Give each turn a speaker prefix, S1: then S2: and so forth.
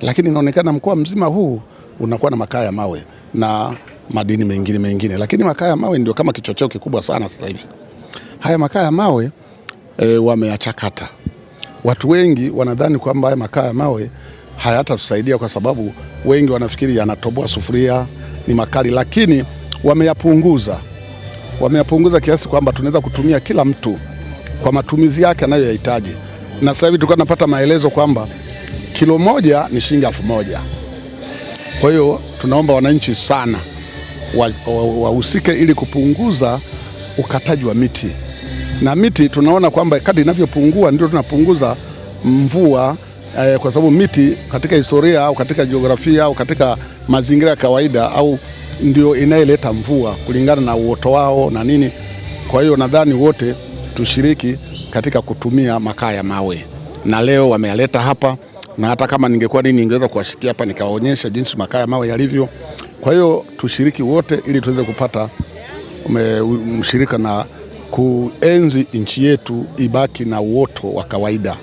S1: lakini inaonekana mkoa mzima huu unakuwa na makaa ya mawe na madini mengine, lakini makaa ya mawe ndio kama kichocheo kikubwa sana sasa hivi. Haya makaa ya mawe wameyachakata. Watu wengi wanadhani kwamba haya makaa ya mawe hayatatusaidia kwa sababu wengi wanafikiri yanatoboa sufuria, ni makali, lakini wameyapunguza kiasi kwamba tunaweza kutumia kila mtu kwa matumizi yake anayoyahitaji. Na sasa hivi tulikuwa tunapata maelezo kwamba kilo moja ni shilingi 1000. Kwa hiyo tunaomba wananchi sana wahusike ili kupunguza ukataji wa miti. Na miti tunaona kwamba kadri inavyopungua ndio tunapunguza mvua, kwa sababu miti katika historia au katika jiografia au katika mazingira ya kawaida au ndio inayeleta mvua kulingana na uoto wao na nini. Kwa hiyo nadhani wote tushiriki katika kutumia makaa ya mawe, na leo wameyaleta hapa, na hata kama ningekuwa ningeweza kuwashikia hapa nikawaonyesha jinsi makaa ya mawe yalivyo. Kwa hiyo tushiriki wote ili tuweze kupata mshirika na kuenzi nchi yetu ibaki na uoto wa kawaida.